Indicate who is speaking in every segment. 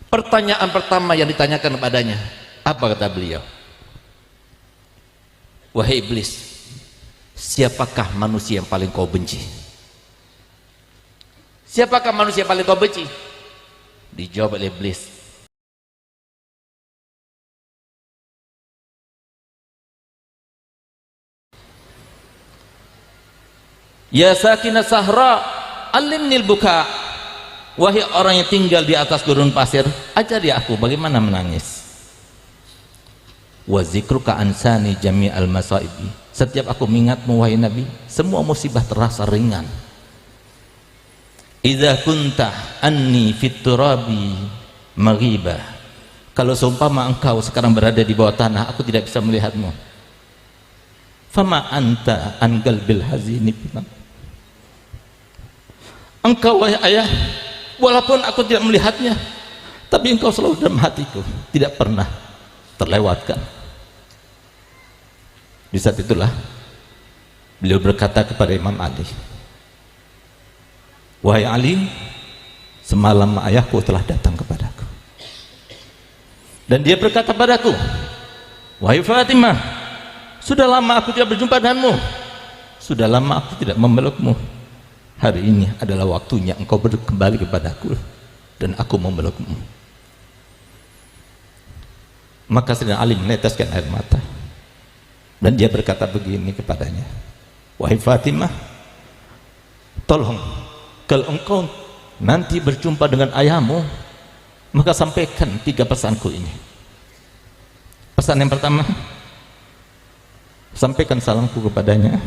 Speaker 1: Pertanyaan pertama yang ditanyakan kepadanya, apa kata beliau? Wahai iblis, siapakah manusia yang paling kau benci? Siapakah manusia yang paling kau benci? Dijawab oleh iblis, ya sakinah sahra alimnil buka. Wahai orang yang tinggal di atas gurun pasir, ajari aku bagaimana menangis. Wa zikruka ansani jami'al masaibi. Setiap aku mengingatmu wahai Nabi, semua musibah terasa ringan. Idza kunta anni fit turabi maghiba. Kalau seumpama engkau sekarang berada di bawah tanah, aku tidak bisa melihatmu. Fama anta an qalbil hazini. Engkau wahai ayah, walaupun aku tidak melihatnya, tapi engkau selalu dalam hatiku, tidak pernah terlewatkan. Di saat itulah beliau berkata kepada Imam Ali, wahai Ali, semalam ayahku telah datang kepadaku dan dia berkata padaku, wahai Fatimah, sudah lama aku tidak berjumpa denganmu, sudah lama aku tidak memelukmu. Hari ini adalah waktunya engkau kembali kepadaku dan aku memelukmu. Maka Sayyidina Ali meneteskan air mata dan dia berkata begini kepadanya, wahai Fatimah, tolong kalau engkau nanti berjumpa dengan ayahmu, maka sampaikan 3 pesanku ini. Pesan yang pertama, sampaikan salamku kepadanya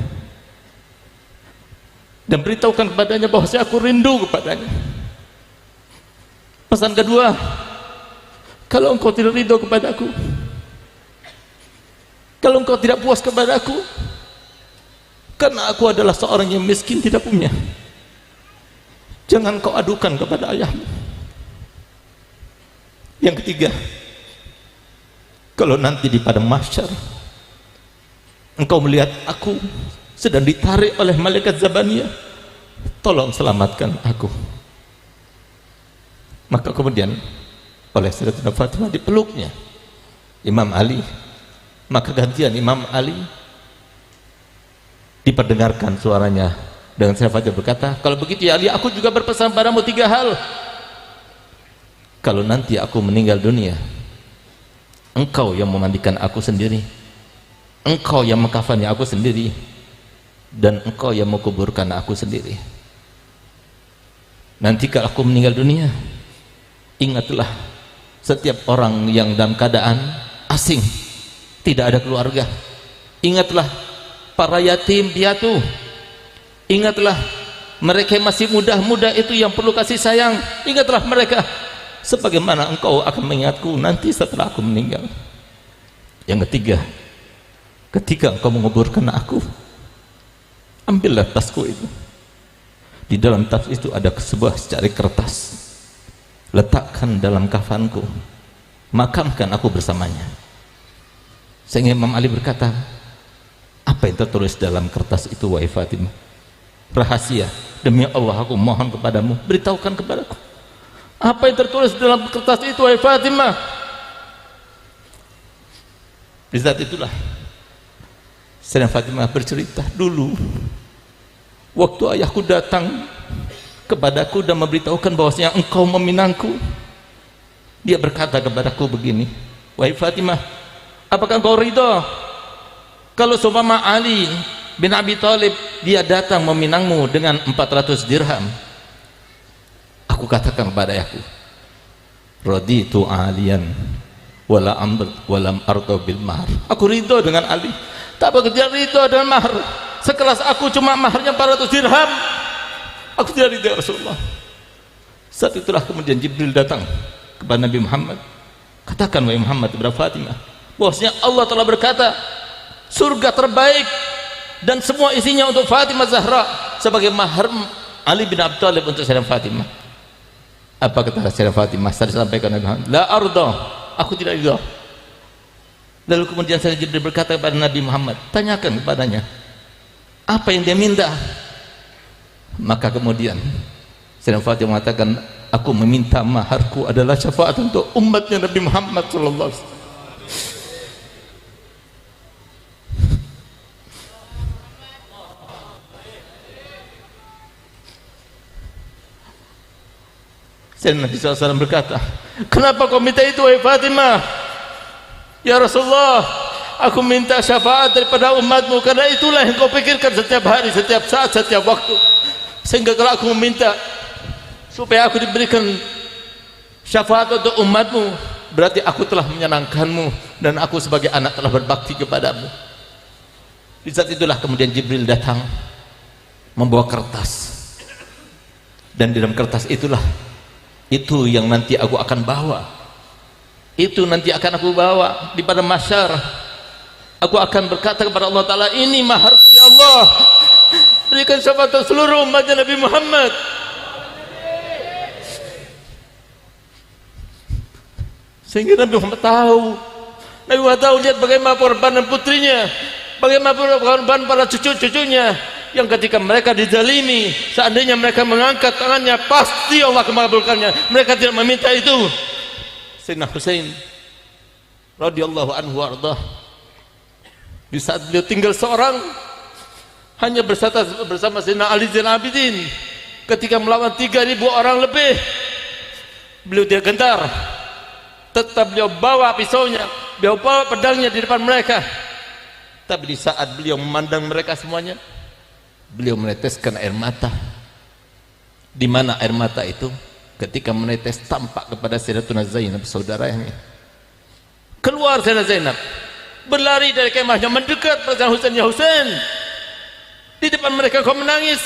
Speaker 1: dan beritahukan kepadanya bahwa aku rindu kepadanya. Pesan kedua, kalau engkau tidak ridho kepadaku, kalau engkau tidak puas kepadaku, karena aku adalah seorang yang miskin tidak punya, jangan kau adukan kepada ayahmu. Yang ketiga, kalau nanti di padang mahsyar engkau melihat aku sedang ditarik oleh malaikat Zabaniyah, tolong selamatkan aku. Maka kemudian oleh Sayyidatina Fatimah dipeluknya Imam Ali. Maka gantian Imam Ali diperdengarkan suaranya dengan Sayyidatina Fatimah berkata, kalau begitu ya Ali, aku juga berpesan padamu 3 hal. Kalau nanti aku meninggal dunia, engkau yang memandikan aku sendiri, engkau yang mengkafani aku sendiri, dan engkau yang menguburkan aku sendiri. Nanti kalau aku meninggal dunia, ingatlah setiap orang yang dalam keadaan asing, tidak ada keluarga. Ingatlah para yatim piatu. Ingatlah mereka yang masih muda-muda itu yang perlu kasih sayang. Ingatlah mereka sebagaimana engkau akan mengingatku nanti setelah aku meninggal. Yang ketiga, ketika engkau menguburkan aku, ambillah tasku itu. Di dalam tas itu ada sebuah secari kertas, letakkan dalam kafanku, makamkan aku bersamanya. Sehingga Imam Ali berkata, apa yang tertulis dalam kertas itu wahai Fatimah? Rahasia, demi Allah aku mohon kepadamu, beritahukan kepadaku apa yang tertulis dalam kertas itu wahai Fatimah. Di saat itulah Sayyidah Fatimah bercerita, dulu waktu ayahku datang kepadaku dan memberitahukan bahwasanya engkau meminangku, dia berkata kepadaku begini, wahai Fatimah, apakah engkau ridha kalau seumpama Ali bin Abi Thalib dia datang meminangmu dengan 400 dirham? Aku katakan kepada ayahku, raditu aliyan walam ardo bil mahar. Aku ridho dengan Ali, tak bekerja ridho dengan mahar. Sekelas aku cuma maharnya 400 dirham, aku tidak ridho Rasulullah. Saat itulah kemudian Jibril datang kepada Nabi Muhammad, katakan wahai Muhammad kepada Fatimah bahwasanya Allah telah berkata, surga terbaik dan semua isinya untuk Fatimah Zahra sebagai mahar Ali bin Abi Thalib untuk Sayyidah Fatimah. Apa kata Sayyidah Fatimah? Saya sampaikan Nabi Muhammad, la arda, aku tidak ridho. Lalu kemudian Sayyidina Jibril berkata kepada Nabi Muhammad, tanyakan kepadanya apa yang dia minta. Maka kemudian Sayyidah Fatimah mengatakan, aku meminta maharku adalah syafaat untuk umatnya Nabi Muhammad sallallahu alaihi wasallam. Nabi SAW berkata, kenapa kau minta itu wahai Fatimah? Ya Rasulullah, aku minta syafaat daripada umatmu karena itulah yang kau pikirkan setiap hari, setiap saat, setiap waktu. Sehingga kalau aku meminta supaya aku diberikan syafaat untuk umatmu, berarti aku telah menyenangkanmu dan aku sebagai anak telah berbakti kepadamu. Di saat itulah kemudian Jibril datang membawa kertas, dan di dalam kertas itulah itu yang nanti aku akan bawa, itu nanti akan aku bawa di pada mahsyar. Aku akan berkata kepada Allah Ta'ala, ini maharku ya Allah, berikan syafaat untuk seluruh umatnya Nabi Muhammad. Sehingga Nabi Muhammad tahu, lihat bagaimana pengorbanan putrinya, bagaimana pengorbanan para cucu-cucunya, yang ketika mereka dizalimi, seandainya mereka mengangkat tangannya, pasti Allah mengabulkannya. Mereka tidak meminta itu. Sayyidina Husain radhiyallahu anhu warḍah, di saat beliau tinggal seorang, hanya bersama Sayyidina Ali Zainal Abidin, ketika melawan 3.000 orang lebih, beliau tidak gentar, tetap beliau bawa pisaunya, beliau bawa pedangnya di depan mereka. Tapi di saat beliau memandang mereka semuanya, beliau meneteskan air mata. Di mana air mata itu? Ketika menetes tampak kepada Sayyidatuna Zainab, saudara yang ini. Keluar Sayyidatuna Zainab, berlari dari kemahnya, mendekat pada Husain. Ya Husain, di depan mereka kau menangis.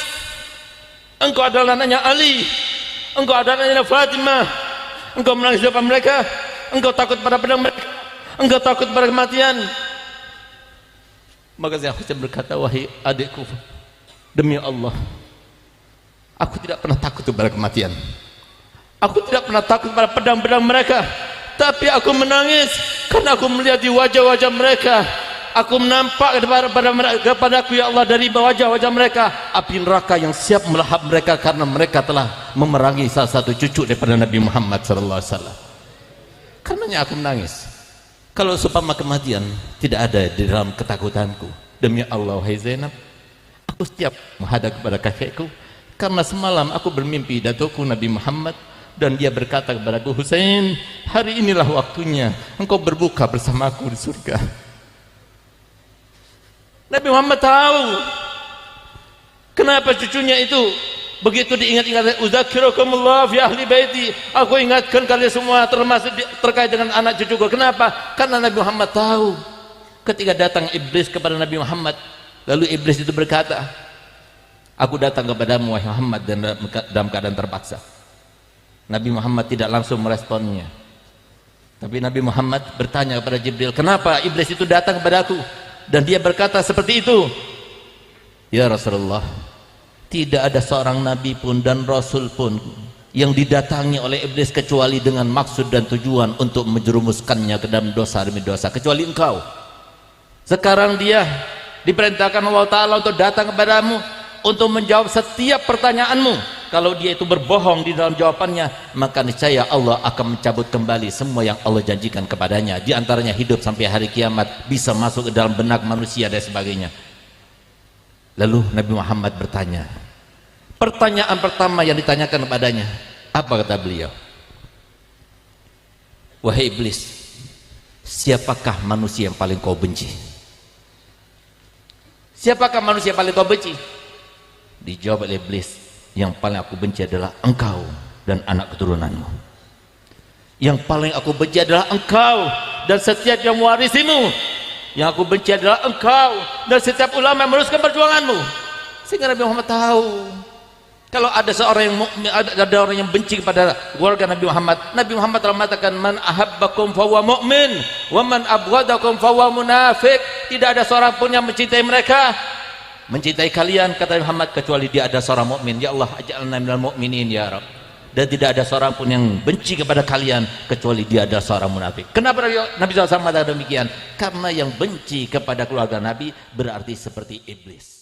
Speaker 1: Engkau adalah anaknya Ali, engkau adalah anaknya Fatimah. Engkau menangis di depan mereka, engkau takut pada pedang mereka, engkau takut pada kematian. Maka Sayyidatuna Husain berkata, wahai adikku, demi Allah, aku tidak pernah takut kepada kematian, aku tidak pernah takut pada pedang-pedang mereka, tapi aku menangis karena aku melihat di wajah-wajah mereka, aku menampak kepadaku ya Allah dari wajah-wajah mereka api neraka yang siap melahap mereka karena mereka telah memerangi salah satu cucu daripada Nabi Muhammad SAW. Karenanya aku menangis. Kalau seumpama kematian tidak ada di dalam ketakutanku, demi Allah wahai Zainab, aku siap menghadap kepada kakekku karena semalam aku bermimpi datukku Nabi Muhammad, dan dia berkata kepadaku, Husain, hari inilah waktunya engkau berbuka bersamaku di surga. Nabi Muhammad tahu kenapa cucunya itu begitu diingat-ingat, uzakirukumullah fi ahli baiti, aku ingatkan kalian semua termasuk terkait dengan anak cucuku. Kenapa? Karena Nabi Muhammad tahu ketika datang iblis kepada Nabi Muhammad, lalu iblis itu berkata, aku datang kepadamu wahai Muhammad dalam keadaan terpaksa. Nabi Muhammad tidak langsung meresponnya, tapi Nabi Muhammad bertanya kepada Jibril, kenapa iblis itu datang kepadaku? Dan dia berkata seperti itu, ya Rasulullah, tidak ada seorang nabi pun dan rasul pun yang didatangi oleh iblis kecuali dengan maksud dan tujuan untuk menjerumuskannya ke dalam dosa demi dosa, kecuali engkau. Sekarang dia diperintahkan Allah Ta'ala untuk datang kepadamu untuk menjawab setiap pertanyaanmu. Kalau dia itu berbohong di dalam jawabannya, maka niscaya Allah akan mencabut kembali semua yang Allah janjikan kepadanya, di antaranya hidup sampai hari kiamat, bisa masuk ke dalam benak manusia dan sebagainya. Lalu Nabi Muhammad bertanya, pertanyaan pertama yang ditanyakan kepadanya, apa kata beliau? Wahai iblis, siapakah manusia yang paling kau benci? Siapakah manusia yang paling kau benci? Dijawab oleh iblis, yang paling aku benci adalah engkau dan anak keturunanmu. Yang paling aku benci adalah engkau dan setiap yang mewarisimu. Yang aku benci adalah engkau dan setiap ulama yang meneruskan perjuanganmu. Sehingga Nabi Muhammad tahu, kalau ada seorang yang ada orang yang benci kepada keluarga Nabi Muhammad, Nabi Muhammad telah mengatakan, man ahabbakum fahuwa mu'min wa man abghadakum fahuwa munafik. Tidak ada seorang pun yang mencintai mereka, mencintai kalian, kata Muhammad, kecuali dia ada seorang mukmin. Ya Allah, aj'alna minal mu'minin ya Rabb. Dan tidak ada seorang pun yang benci kepada kalian kecuali dia ada seorang munafik. Kenapa Nabi SAW mengatakan demikian? Karena yang benci kepada keluarga Nabi berarti seperti iblis.